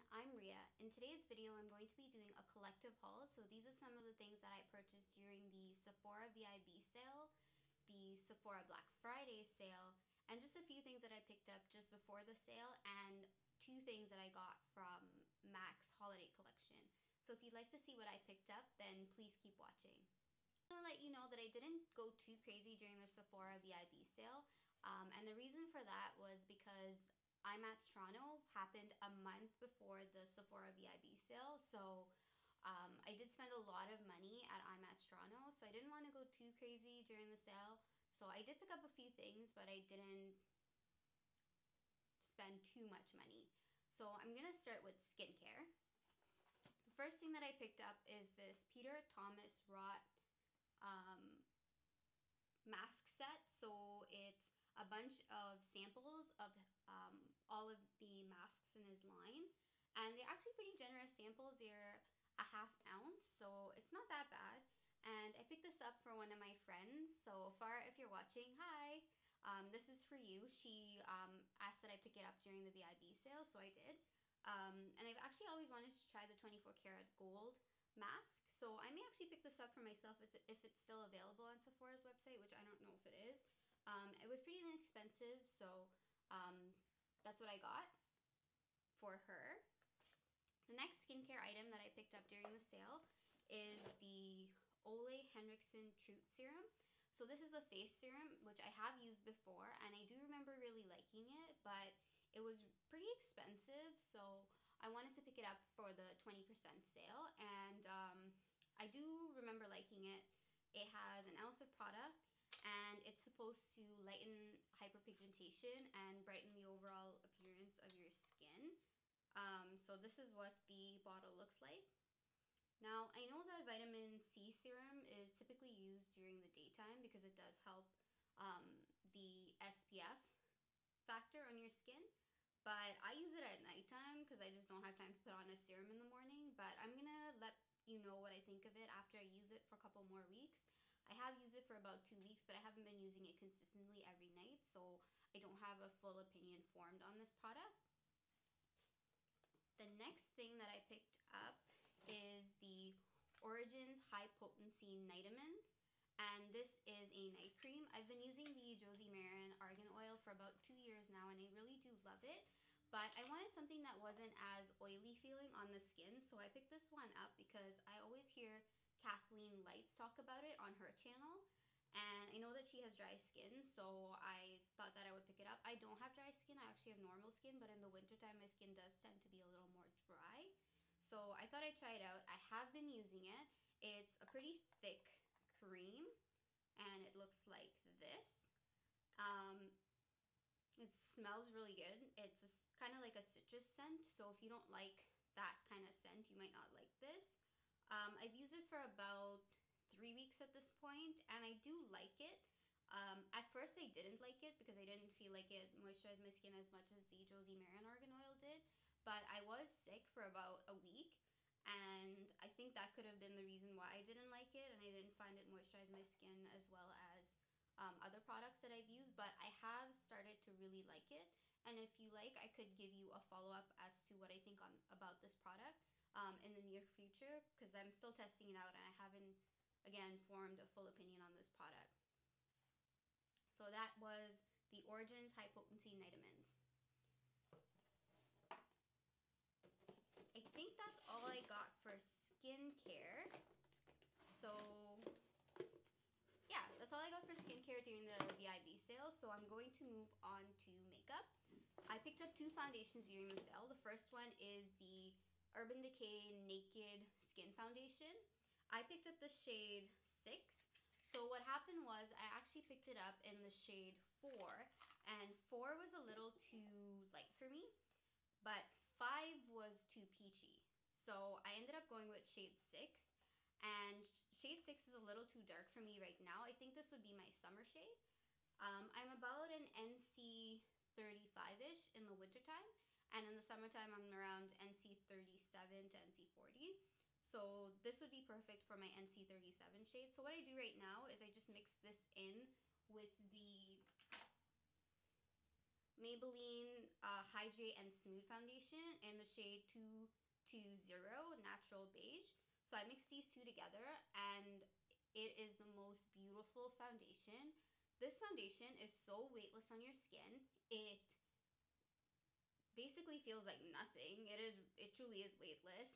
I'm Ria. In today's video, I'm going to be doing a collective haul. So these are some of the things that I purchased during the Sephora VIB sale, the Sephora Black Friday sale, and just a few things that I picked up just before the sale, and two things that I got from MAC's holiday collection. So if you'd like to see what I picked up, then please keep watching. I want to let you know that I didn't go too crazy during the Sephora VIB sale, and the reason for that was because I'm at Toronto happened a month before the Sephora VIB sale, so I did spend a lot of money at I'm at Toronto, so I didn't want to go too crazy during the sale. So I did pick up a few things, but I didn't spend too much money. So I'm gonna start with skincare. The first thing that I picked up is this Peter Thomas Roth mask set. So it's a bunch of samples of all of the masks in his line, and they're actually pretty generous samples. They're a ½ ounce, so it's not that bad. And I picked this up for one of my friends. So Farah, if you're watching, hi, this is for you. She asked that I pick it up during the VIB sale, so I did. And I've actually always wanted to try the 24 karat gold mask, so I may actually pick this up for myself if it's still available on Sephora's website, which I don't know if it is. It was pretty inexpensive, so that's what I got for her. The next skincare item that I picked up during the sale is the Henriksen Truth Serum. So this is a face serum, which I have used before, and I do remember really liking it, but it was pretty expensive, so I wanted to pick it up for the 20% sale, and I do remember liking it. It has an ounce of product, and it's supposed to lighten hyperpigmentation and brighten the overall appearance of your skin. So this is what the bottle looks like. Now, I know that vitamin C serum is typically used during the daytime because it does help the SPF factor on your skin, but I use it at nighttime because I just don't have time to put on a serum in the morning. But I'm gonna let you know what I think of it after I use it for a couple more weeks. I have used it for about 2 weeks, but I haven't been using it consistently every night, so I don't have a full opinion formed on this product. The next thing that I picked up is the Origins High Potency Nightamins, and this is a night cream. I've been using the Josie Maran Argan Oil for about 2 years now, and I really do love it, but I wanted something that wasn't as oily feeling on the skin, so I picked this one up because I always hear Kathleen Lights talk about it on her channel, and I know that she has dry skin, so I thought that I would pick it up. I don't have dry skin, I actually have normal skin, but in the wintertime my skin does tend to be a little more dry, so I thought I'd try it out. I have been using it. It's a pretty thick cream, and it looks like this. It smells really good. It's kind of like a citrus scent, so if you don't like that kind of scent, you might not like this. I've used it for about 3 weeks at this point, and I do like it. At first I didn't like it because I didn't feel like it moisturized my skin as much as the Josie Maran Argan Oil did, but I was sick for about a week, and I think that could have been the reason why I didn't like it, and I didn't find it moisturize my skin as well as other products that I've used. But I have started to really like it, and if you like, I could give you a follow-up as to what I think about this product in the near future, because I'm still testing it out and I haven't, again, formed a full opinion on this product. So that was the Origins High Potency Nightamins. I think that's all I got for skincare. So yeah, that's all I got for skincare during the VIB sale. So I'm going to move on to makeup. I picked up 2 foundations during the sale. The first one is the Urban Decay Naked Skin Foundation. I picked up the shade 6. So what happened was I actually picked it up in the shade 4, and 4 was a little too light for me, but 5 was too peachy. So I ended up going with shade 6, and shade 6 is a little too dark for me right now. I think this would be my summer shade. I'm about an NC 35-ish in the wintertime, and in the summertime I'm around NC 37 to NC 40. So this would be perfect for my NC 37 shade. So what I do right now is I just mix this in with the Maybelline Hydrate and Smooth Foundation in the shade 220 Natural Beige. So I mixed these two together, and it is the most beautiful foundation. This foundation is so weightless on your skin. It basically feels like nothing. It truly is weightless.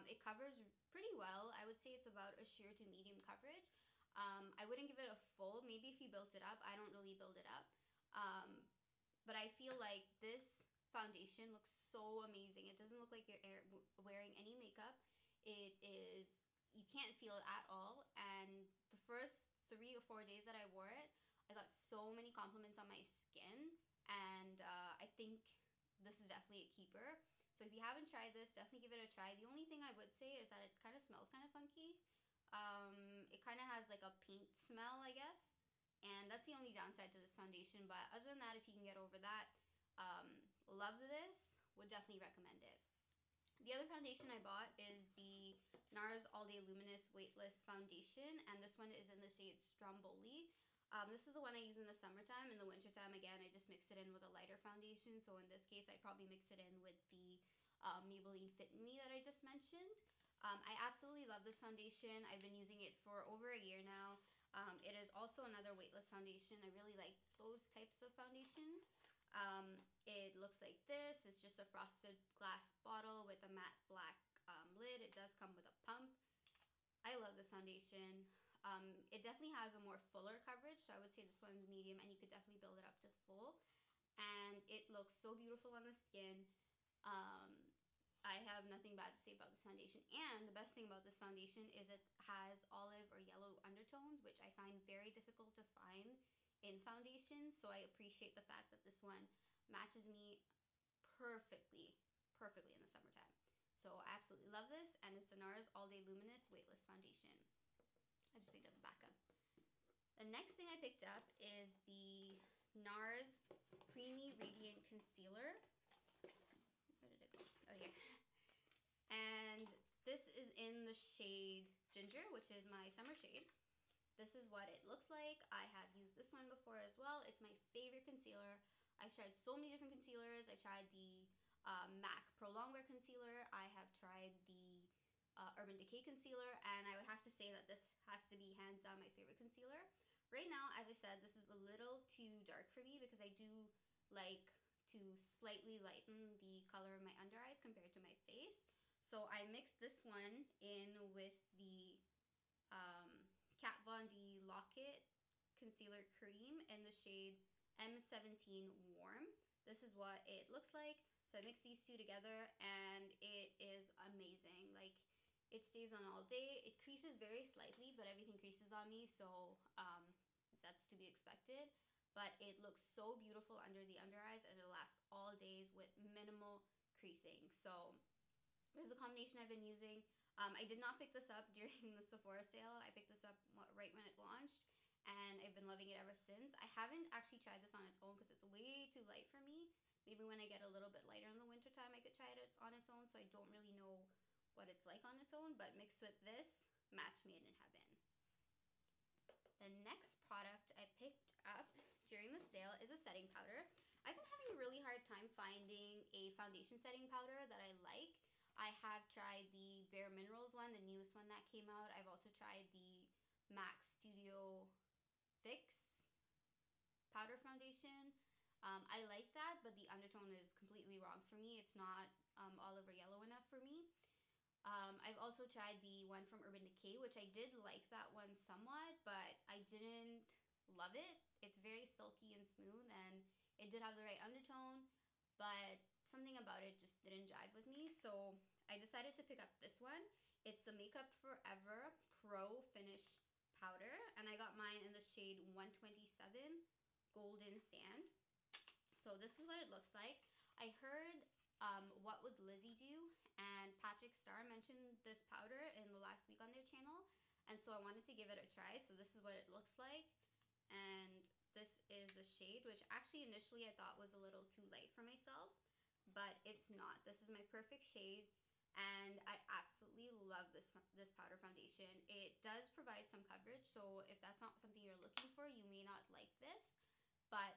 It covers pretty well. I would say it's about a sheer to medium coverage. I wouldn't give it a full. Maybe if you built it up. I don't really build it up. But I feel like this foundation looks so amazing. It doesn't look like you're wearing any makeup. It is, you can't feel it at all. And the first 3 or 4 days that I wore it, I got so many compliments on my skin. And I think this is definitely a keeper. So if you haven't tried this, definitely give it a try. The only thing I would say is that it kind of smells kind of funky. It kind of has like a paint smell, I guess. And that's the only downside to this foundation. But other than that, if you can get over that, love this. Would definitely recommend it. The other foundation I bought is the Nars All Day Luminous Weightless Foundation. And this one is in the shade Stromboli. This is the one I use in the summertime. In the wintertime, again, I just mix it in with a lighter foundation. So in this case, I'd probably mix it in with the Maybelline Fit Me that I just mentioned. I absolutely love this foundation. I've been using it for over a year now. It is also another weightless foundation. I really like those types of foundations. It looks like this. It's just a frosted glass bottle with a matte black lid. It does come with a pump. I love this foundation. It definitely has a more fuller coverage, so I would say this one's medium, and you could definitely build it up to full. And it looks so beautiful on the skin. I have nothing bad to say about this foundation. And the best thing about this foundation is it has olive or yellow undertones, which I find very difficult to find in foundations. So I appreciate the fact that this one matches me perfectly in the summertime. So I absolutely love this, and it's the Nars All Day Luminous Weightless Foundation. I just picked up the backup. The next thing I picked up is the Nars Creamy Radiant Concealer. Where did it go? Oh, here. And this is in the shade Ginger, which is my summer shade. This is what it looks like. I have used this one before as well. It's my favorite concealer. I've tried so many different concealers. I've tried the MAC Pro Longwear Concealer. I have tried the Urban Decay Concealer. And I would have to say that this has to be hands down my favorite concealer. Right now, as I said, this is a little too dark for me because I do like to slightly lighten the color of my under eyes compared to my face. So I mixed this one in with the Kat Von D Lock-It Concealer Cream in the shade M17 Warm. This is what it looks like. So I mixed these two together, and it is amazing. Like, it stays on all day. It creases very slightly, but everything creases on me, so that's to be expected. But it looks so beautiful under the under eyes, and it lasts all days with minimal creasing. So this is the combination I've been using. I did not pick this up during the Sephora sale. I picked this up right when it launched, and I've been loving it ever since. I haven't actually tried this on its own because it's way too light for me. Maybe when I get a little bit lighter in the wintertime, I could try it on its own, so I don't really know what it's like on its own, but mixed with this, match made in heaven. The next product I picked up during the sale is a setting powder. I've been having a really hard time finding a foundation setting powder that I like. I have tried the Bare Minerals one, the newest one that came out. I've also tried the MAC Studio Fix powder foundation. I like that, but the undertone is completely wrong for me. It's not olive or yellow enough for me. I've also tried the one from Urban Decay, which I did like that one somewhat, but I didn't love it. It's very silky and smooth, and it did have the right undertone, but something about it just didn't jive with me, so I decided to pick up this one. It's the Makeup Forever Pro Finish Powder, and I got mine in the shade 127 Golden Sand. So this is what it looks like. I heard What Would Lizzie Do, and Patrick Starr mentioned this powder in the last week on their channel, and so I wanted to give it a try. So this is what it looks like, and this is the shade, which actually initially I thought was a little too light for myself, but it's not. This is my perfect shade, and I absolutely love this powder foundation. It does provide some coverage, so if that's not something you're looking for, you may not like this, but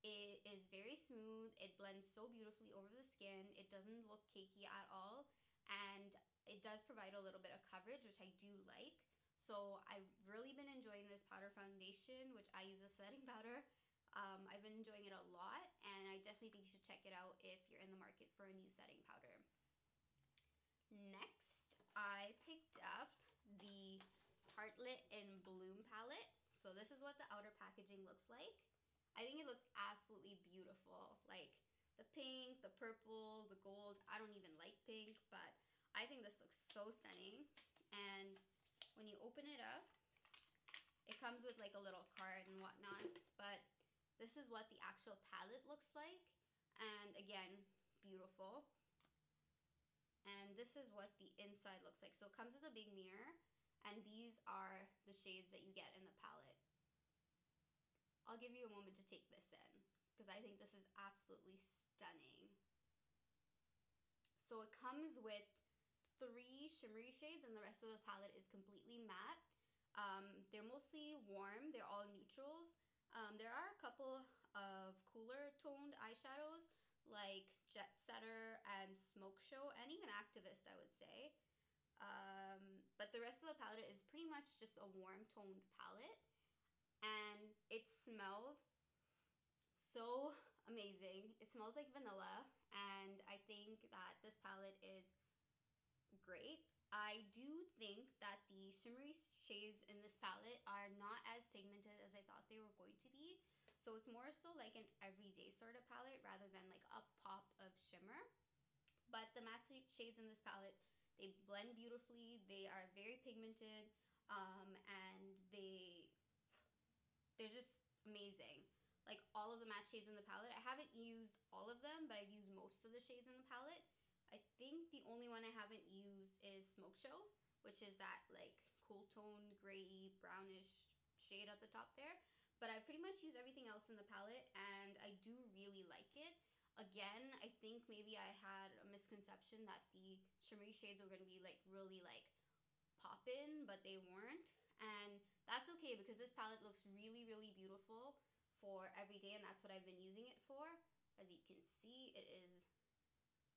It is very smooth. It blends so beautifully over the skin. It doesn't look cakey at all. And it does provide a little bit of coverage, which I do like. So I've really been enjoying this powder foundation, which I use a setting powder. I've been enjoying it a lot, and I definitely think you should check it out if you're in the market for a new setting powder. Next, I picked up the Tartelette in Bloom palette. So this is what the outer packaging looks like. I think it looks absolutely beautiful. Like the pink, the purple, the gold. I don't even like pink, but I think this looks so stunning. And when you open it up, it comes with like a little card and whatnot. But this is what the actual palette looks like. And again, beautiful. And this is what the inside looks like. So it comes with a big mirror, and these are the shades that you get in the palette. I'll give you a moment to take this in, because I think this is absolutely stunning. So it comes with 3 shimmery shades, and the rest of the palette is completely matte. They're mostly warm. They're all neutrals. There are a couple of cooler toned eyeshadows, like Jet Setter and Smoke Show, and even Activist, I would say. But the rest of the palette is pretty much just a warm toned palette. And it smells so amazing. It smells like vanilla, and I think that this palette is great. I do think that the shimmery shades in this palette are not as pigmented as I thought they were going to be. So it's more so like an everyday sort of palette rather than like a pop of shimmer. But the matte shades in this palette, they blend beautifully. They are very pigmented, and they're just amazing. Like all of the matte shades in the palette, I haven't used all of them, but I've used most of the shades in the palette. I think the only one I haven't used is Smoke Show, which is that like cool tone gray brownish shade at the top there. But I pretty much use everything else in the palette, and I do really like it. Again, I think maybe I had a misconception that the shimmery shades were going to be like really like poppin', but they weren't. And that's okay, because this palette looks really, really beautiful for every day, and that's what I've been using it for. As you can see, it is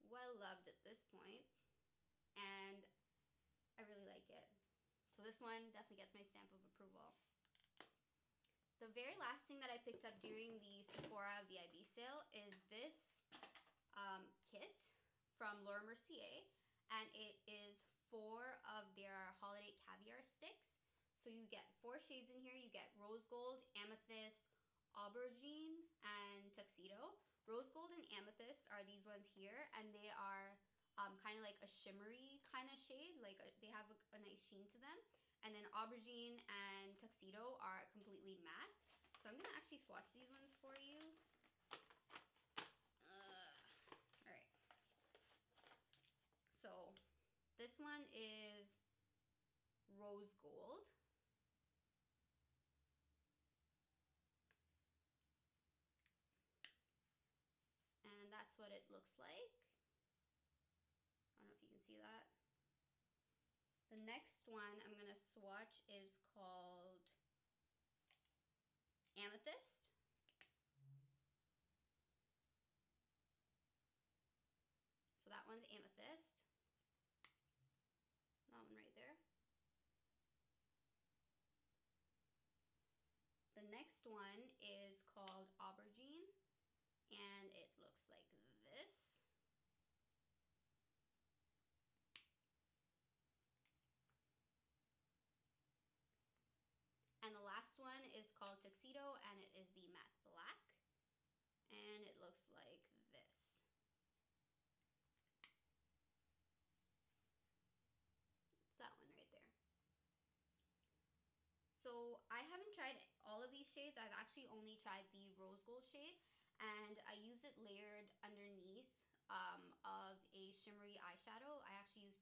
well loved at this point, and I really like it. So this one definitely gets my stamp of approval. The very last thing that I picked up during the Sephora VIB sale is this kit from Mercier, and it is 4 of their holiday caviar sticks. So you get 4 shades in here. You get rose gold, amethyst, aubergine, and tuxedo. Rose gold and amethyst are these ones here, and they are kind of like a shimmery kind of shade. Like they have a nice sheen to them. And then aubergine and tuxedo are completely matte. So I'm gonna actually swatch these ones for you. All right. So this one is rose gold. And that's what it looks like. I don't know if you can see that. The next one I'm going to swatch is called Amethyst. So that one's Amethyst. That one right there. The next one is called Aubergine, and it looks like this. And the last one is called Tuxedo, and it is the matte black, and it looks like this. It's that one right there. So I haven't tried all of these shades. I've actually only tried the rose gold shade, and I use it layered underneath of a shimmery eyeshadow. I actually use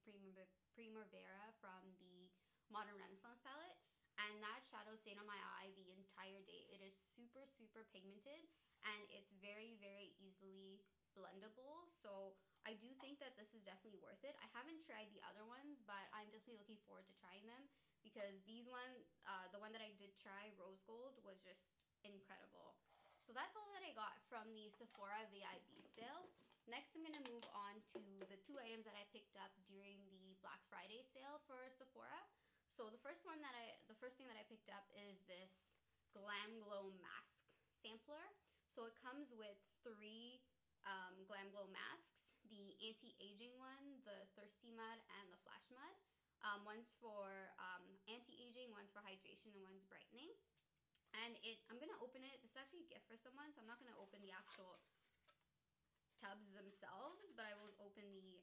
Primavera from the Modern Renaissance palette, and that shadow stayed on my eye the entire day. It is super, super pigmented, and it's very, very easily blendable. So I do think that this is definitely worth it. I haven't tried the other ones, but I'm definitely looking forward to trying them, because these one, the one that I did try, rose gold, was just incredible. So that's all that I got from the Sephora VIB sale. Next, I'm gonna move on to the 2 items that I picked up during the Black Friday sale for Sephora. So the first thing that I picked up is this Glam Glow mask sampler. So it comes with 3 Glam Glow masks: the anti-aging one, the thirsty mud, and the flash mud. One's for anti-aging, one's for hydration, and one's brightening. And I'm gonna open it. This is actually a gift for someone, so I'm not gonna open the actual tubs themselves, but I will open the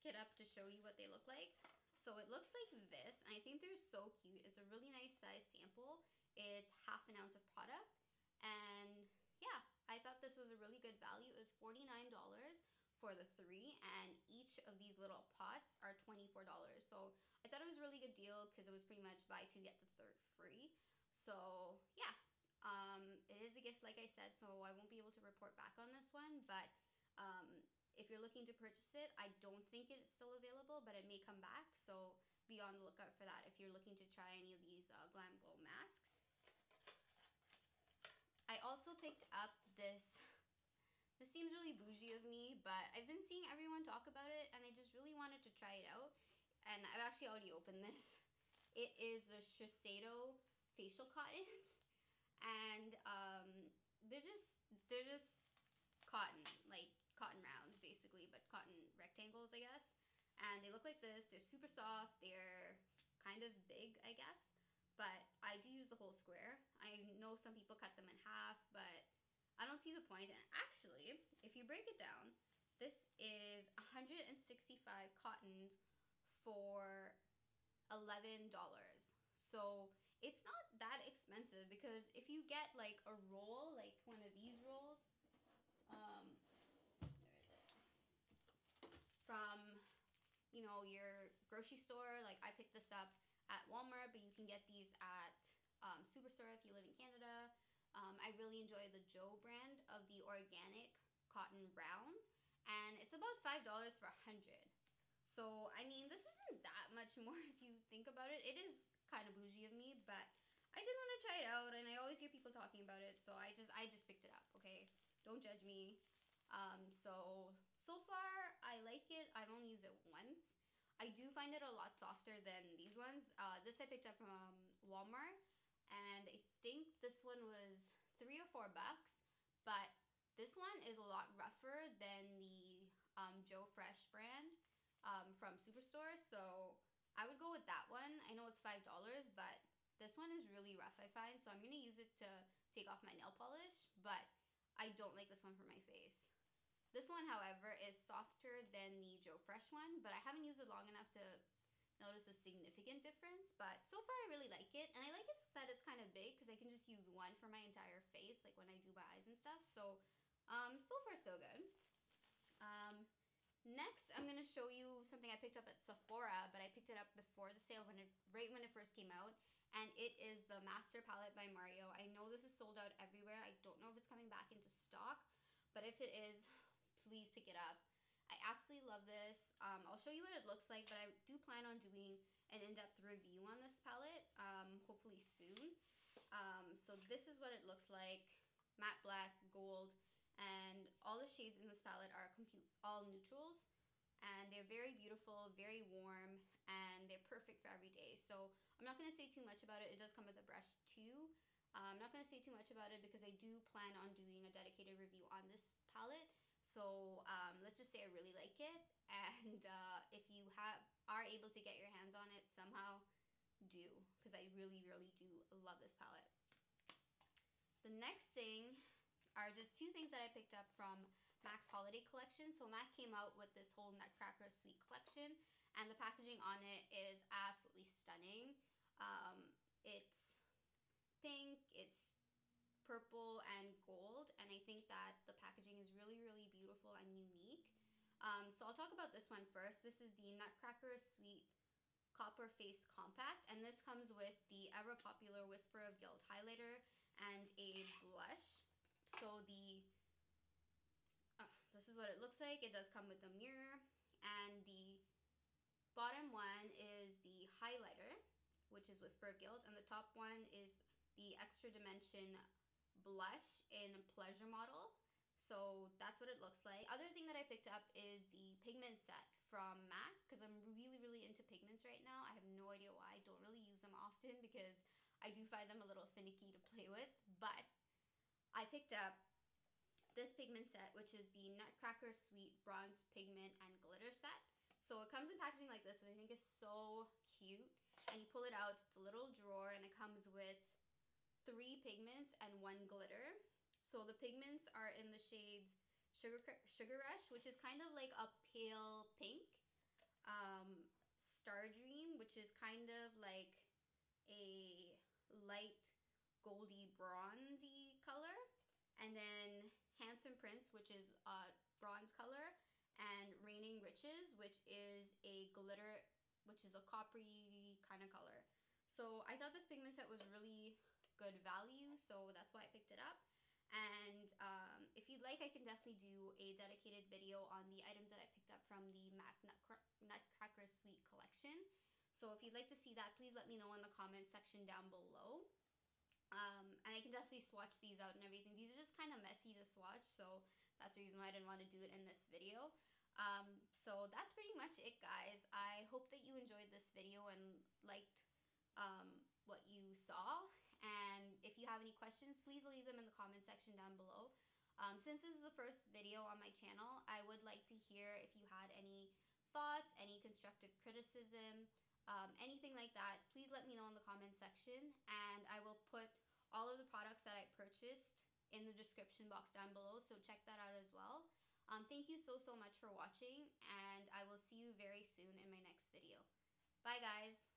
kit up to show you what they look like. So it looks like this, and I think they're so cute. It's a really nice size sample. It's half an ounce of product, and yeah, I thought this was a really good value. It was $49 for the 3, and each of these little pots are $24. So I thought it was a really good deal because it was pretty much buy 2 get the 3rd free. So yeah, it is a gift, like I said, so I won't be able to report back on this one, but if you're looking to purchase it, I don't think it's still available, but it may come back, so be on the lookout for that if you're looking to try any of these Glam Glow masks. I also picked up this seems really bougie of me, but I've been seeing everyone talk about it, and I just really wanted to try it out, and I've actually already opened this. It is the Shiseido facial cottons, and they're just cotton, like cotton rounds basically, but cotton rectangles, I guess. And they look like this. They're super soft. They're kind of big, I guess, but I do use the whole square. I know some people cut them in half, but I don't see the point. And actually, if you break it down, this is 165 cottons for $11. So it's not that expensive, because if you get like a roll, like one of these rolls, where is it? From, your grocery store, like I picked this up at Walmart, but you can get these at Superstore if you live in Canada. I really enjoy the Joe brand of the organic cotton rounds, and it's about $5 for 100. So I mean, this isn't that much more if you think about it. It is kind of bougie of me, but I did want to try it out, and I always hear people talking about it, so I just picked it up. Okay, don't judge me. So far I like it. I've only used it once. I do find it a lot softer than these ones. This I picked up from Walmart, and I think this one was $3 or $4, but this one is a lot rougher than the Joe Fresh brand from Superstore, so I would go with that one. I know it's $5, but this one is really rough, I find, so I'm going to use it to take off my nail polish, but I don't like this one for my face. This one, however, is softer than the Joe Fresh one, but I haven't used it long enough to notice a significant difference, but so far I really like it, and I like it that it's kind of big because I can just use one for my entire face, like when I do my eyes and stuff, so so far so good. Next, I'm going to show you something I picked up at Sephora, but I picked it up before the sale, right when it first came out, and it is the Master Palette by Mario. I know this is sold out everywhere. I don't know if it's coming back into stock, but if it is, please pick it up. I absolutely love this. I'll show you what it looks like, but I do plan on doing an in-depth review on this palette, hopefully soon. So this is what it looks like: matte black, gold, and all the shades in this palette are all neutrals, and they're very beautiful, very warm, and they're perfect for every day. So I'm not going to say too much about it. It does come with a brush too. I'm not going to say too much about it because I do plan on doing a dedicated review on this palette. So let's just say I really like it, and if you are able to get your hands on it somehow, do, because I really, really do love this palette. The next thing are just 2 things that I picked up from MAC's holiday collection. So MAC came out with this whole Nutcracker Suite collection, and the packaging on it is absolutely stunning. It's pink, it's purple and gold, and I think that the packaging is really, really beautiful and unique. So I'll talk about this one first. This is the Nutcracker Suite Copper Face Compact, and this comes with the ever popular Whisper of Guilt highlighter and a blush. So this is what it looks like. It does come with a mirror, and the bottom one is the highlighter, which is Whisper of Guilt, and the top one is the Extra Dimension blush in Pleasure Model. So that's what it looks like. Other thing that I picked up is the pigment set from MAC, because I'm really, really into pigments right now. I have no idea why. I don't really use them often because I do find them a little finicky to play with. But I picked up this pigment set, which is the Nutcracker Sweet Bronze Pigment and Glitter Set. So it comes in packaging like this, which I think is so cute. And you pull it out, it's a little drawer, and it comes with 3 pigments and 1 glitter. So the pigments are in the shades Sugar Rush, which is kind of like a pale pink, Star Dream, which is kind of like a light goldy bronzy color, and then Handsome Prince, which is a bronze color, and Reigning Riches, which is a glitter, which is a coppery kind of color. So I thought this pigment set was really good value, so that's why I picked it up. And if you'd like, I can definitely do a dedicated video on the items that I picked up from the MAC Nutcracker Sweet collection. So if you'd like to see that, please let me know in the comment section down below. And I can definitely swatch these out and everything. These are just kind of messy to swatch, so that's the reason why I didn't want to do it in this video. So that's pretty much it, guys. I hope that you enjoyed this video and liked what you saw. And if you have any questions, please leave them in the comment section down below. Since this is the first video on my channel, I would like to hear if you had any thoughts, any constructive criticism, anything like that. Please let me know in the comment section, and I will put all of the products that I purchased in the description box down below, so check that out as well. Thank you so much for watching, and I will see you very soon in my next video. Bye, guys!